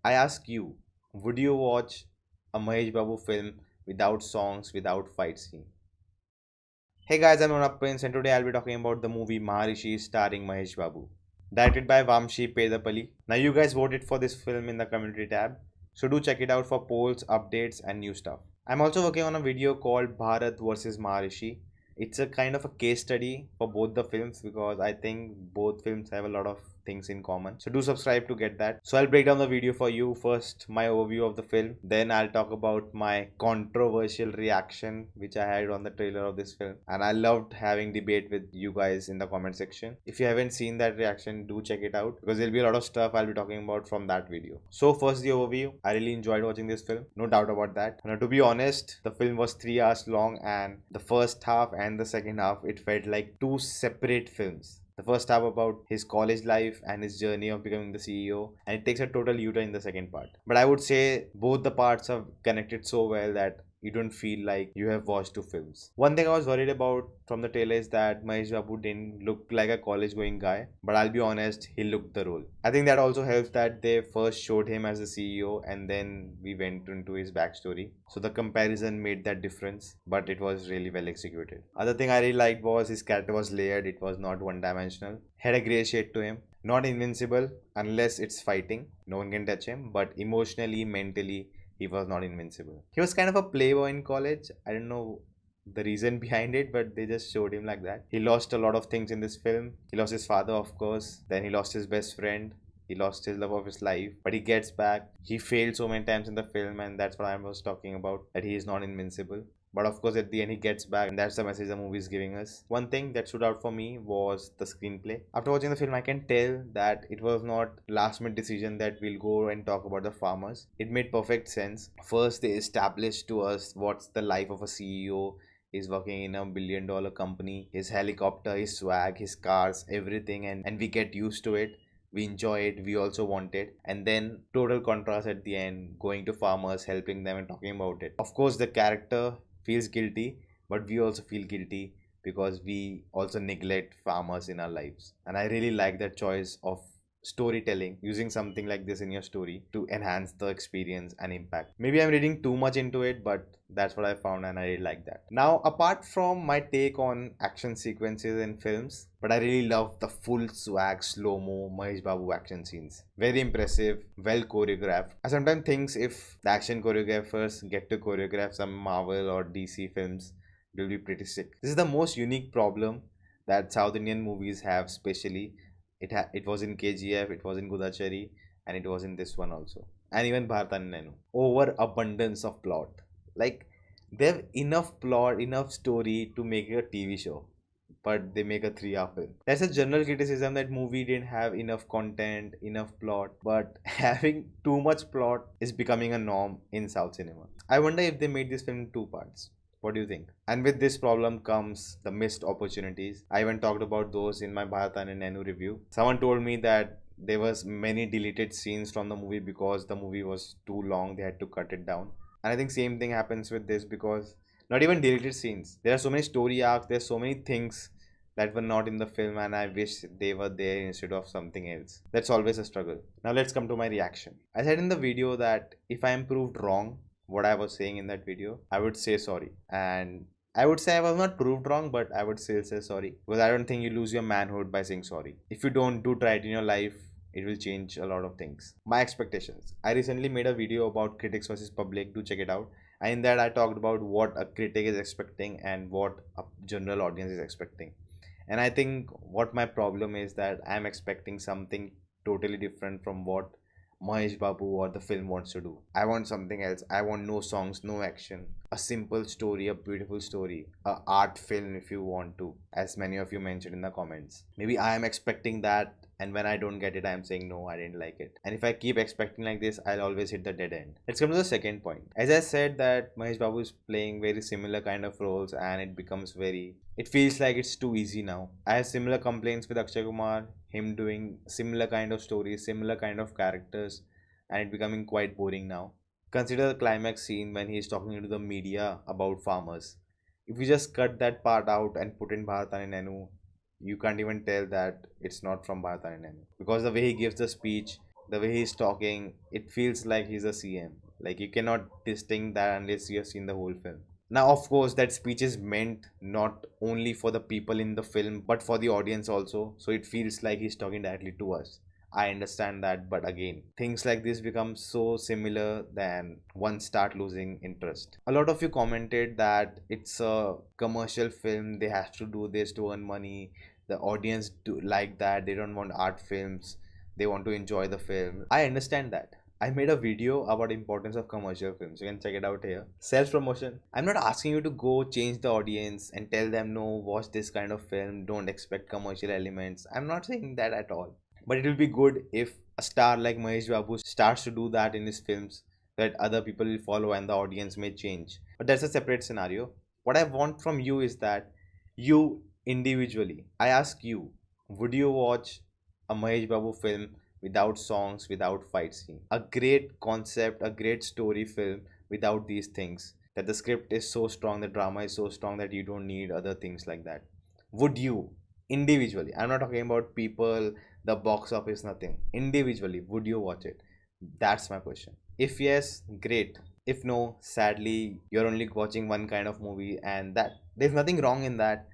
I ask you, would you watch a Mahesh Babu film without songs, without fight scene? Hey guys, I'm Nona and today I'll be talking about the movie Maharishi starring Mahesh Babu. Directed by Vamshi Pedapalli. Now you guys voted for this film in the community tab, so do check it out for polls, updates and new stuff. I'm also working on a video called Bharat versus Maharishi. It's a kind of a case study for both the films because I think both films have a lot of things in common. So do subscribe to get that. So I'll break down the video for you. First, my overview of the film. Then I'll talk about my controversial reaction which I had on the trailer of this film. And I loved having debate with you guys in the comment section. If you haven't seen that reaction, do check it out because there'll be a lot of stuff I'll be talking about from that video. So first the overview. I really enjoyed watching this film. No doubt about that. Now to be honest, the film was 3 hours long and the first half and the second half it felt like two separate films. The first half about his college life and his journey of becoming the CEO, and it takes a total U-turn in the second part. But I would say both the parts are connected so well that you don't feel like you have watched two films. One thing I was worried about from the trailer is that Mahesh Babu didn't look like a college going guy, but I'll be honest, he looked the role. I think that also helps that they first showed him as a CEO and then we went into his backstory. So the comparison made that difference, but it was really well executed. Other thing I really liked was his character was layered, it was not one dimensional. Had a gray shade to him. Not invincible unless it's fighting, no one can touch him, but emotionally, mentally, he was not invincible. He was kind of a playboy in college. I don't know the reason behind it, but they just showed him like that. He lost a lot of things in this film. He lost his father, of course. Then he lost his best friend. He lost his love of his life, but he gets back. He failed so many times in the film, and that's what I was talking about, that he is not invincible. But of course, at the end, he gets back, and that's the message the movie is giving us. One thing that stood out for me was the screenplay. After watching the film, I can tell that it was not last minute decision that we'll go and talk about the farmers. It made perfect sense. First, they established to us what's the life of a CEO. He's working in a $1 billion company, his helicopter, his swag, his cars, everything, and we get used to it. We enjoy it, we also want it, and then total contrast at the end, going to farmers, helping them and talking about it. Of course the character feels guilty, but we also feel guilty because we also neglect farmers in our lives. And I really like that choice of storytelling, using something like this in your story to enhance the experience and impact. Maybe I'm reading too much into it, but that's what I found and I really like that. Now, apart from my take on action sequences in films, but I really love the full swag slow-mo Mahesh Babu action scenes. Very impressive, well choreographed. I sometimes think if the action choreographers get to choreograph some Marvel or DC films, it will be pretty sick. This is the most unique problem that South Indian movies have, especially it was in KGF, it was in Gudachari, and it was in this one also, and even Bharatan Nenu. Overabundance of plot, like they have enough plot, enough story to make a TV show, but they make a 3 hour film. That's a general criticism, that movie didn't have enough content, enough plot, but having too much plot is becoming a norm in South cinema. I wonder if they made this film in two parts. What do you think? And with this problem comes the missed opportunities. I even talked about those in my Bharatan and Nenu review. Someone told me that there was many deleted scenes from the movie because the movie was too long, they had to cut it down. And I think same thing happens with this, because not even deleted scenes, there are so many story arcs, there's so many things that were not in the film, and I wish they were there instead of something else. That's always a struggle. Now let's come to my reaction. I said in the video that if I am proved wrong what I was saying in that video, I would say sorry. And I would say I was not proved wrong, but I would still say sorry, because I don't think you lose your manhood by saying sorry. If you don't do try it in your life, it will change a lot of things. My expectations. I recently made a video about critics versus public. Do check it out. And in that I talked about what a critic is expecting and what a general audience is expecting. And I think what my problem is that I'm expecting something totally different from what Mahesh Babu or the film wants to do. I want something else. I want no songs, no action, a simple story, a beautiful story, a art film if you want to, as many of you mentioned in the comments. Maybe I am expecting that, and when I don't get it, I am saying no, I didn't like it. And if I keep expecting like this, I'll always hit the dead end. Let's come to the second point. As I said that Mahesh Babu is playing very similar kind of roles, and it feels like it's too easy now. I have similar complaints with Akshay Kumar, him doing similar kind of stories, similar kind of characters, and it becoming quite boring now. Consider the climax scene when he is talking to the media about farmers. If we just cut that part out and put in Bharatan and Nenu, you can't even tell that it's not from Bharatan and Nenu, because the way he gives the speech, the way he's talking, it feels like he's a CM. Like you cannot distinct that unless you have seen the whole film. Now, of course, that speech is meant not only for the people in the film, but for the audience also. So it feels like he's talking directly to us. I understand that, but again, things like this become so similar then one start losing interest. A lot of you commented that it's a commercial film, they have to do this to earn money. The audience do like that, they don't want art films, they want to enjoy the film. I understand that. I made a video about importance of commercial films. You can check it out here. Self promotion. I'm not asking you to go change the audience and tell them no, watch this kind of film, don't expect commercial elements. I'm not saying that at all. But it will be good if a star like Mahesh Babu starts to do that in his films, that other people will follow and the audience may change. But that's a separate scenario. What I want from you is that you individually, I ask you, would you watch a Mahesh Babu film without songs, without fight scene? A great concept, a great story film without these things. That the script is so strong, the drama is so strong that you don't need other things like that. Would you individually? I'm not talking about people, the box office, nothing. Individually, would you watch it? That's my question. If yes, great. If no, sadly, you're only watching one kind of movie, and that there's nothing wrong in that.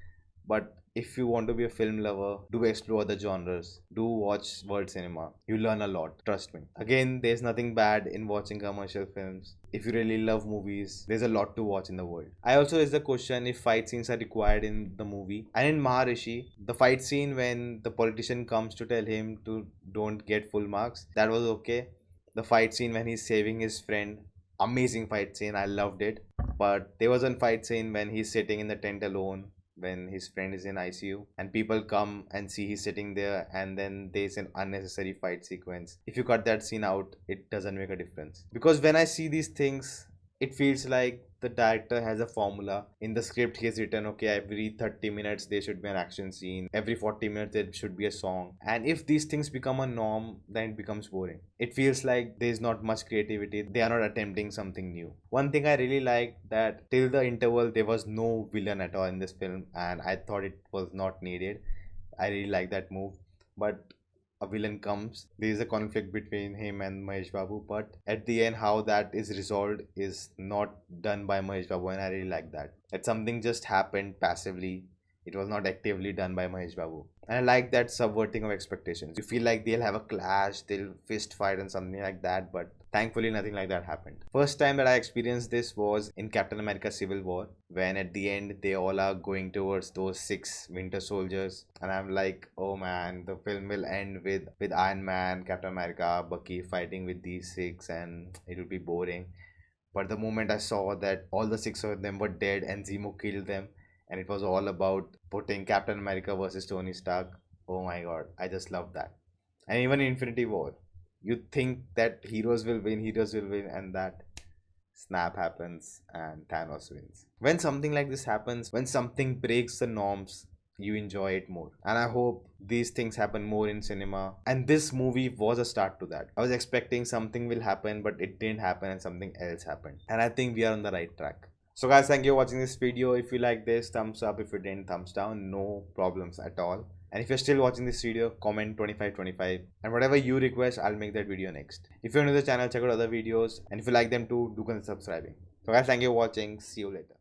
But if you want to be a film lover, do explore other genres, do watch world cinema. You learn a lot, trust me. Again, there's nothing bad in watching commercial films. If you really love movies, there's a lot to watch in the world. I also raised the question if fight scenes are required in the movie. And in Maharishi, the fight scene when the politician comes to tell him to don't get full marks, that was okay. The fight scene when he's saving his friend, amazing fight scene, I loved it. But there was one fight scene when he's sitting in the tent alone when his friend is in ICU and people come and see he's sitting there, and then there's an unnecessary fight sequence. If you cut that scene out, it doesn't make a difference. Because when I see these things, it feels like the director has a formula in the script. He has written, okay, every 30 minutes there should be an action scene, every 40 minutes there should be a song, and if these things become a norm, then it becomes boring. It feels like there's not much creativity, they are not attempting something new. One thing I really like, that till the interval there was no villain at all in this film, and I thought it was not needed. I really like that move. But a villain comes, there is a conflict between him and Mahesh Babu, but at the end how that is resolved is not done by Mahesh Babu, and I really like that. That something just happened passively. It was not actively done by Mahesh Babu. And I like that subverting of expectations. You feel like they'll have a clash, they'll fist fight and something like that, but thankfully nothing like that happened. First time that I experienced this was in Captain America Civil War, when at the end they all are going towards those six Winter Soldiers, and I'm like, oh man, the film will end with Iron Man, Captain America, Bucky fighting with these six, and it'll be boring. But the moment I saw that all the six of them were dead and Zemo killed them, and it was all about putting Captain America versus Tony Stark, oh my god, I just love that. And even in Infinity War, you think that heroes will win, and that snap happens and Thanos wins. When something like this happens, when something breaks the norms, you enjoy it more. And I hope these things happen more in cinema. And this movie was a start to that. I was expecting something will happen, but it didn't happen and something else happened. And I think we are on the right track. So guys, thank you for watching this video. If you like this, thumbs up. If you didn't, thumbs down. No problems at all. And if you're still watching this video, comment 2525, and whatever you request, I'll make that video next. If you're new to the channel, check out other videos, and if you like them too, do consider subscribing. So guys, thank you for watching. See you later.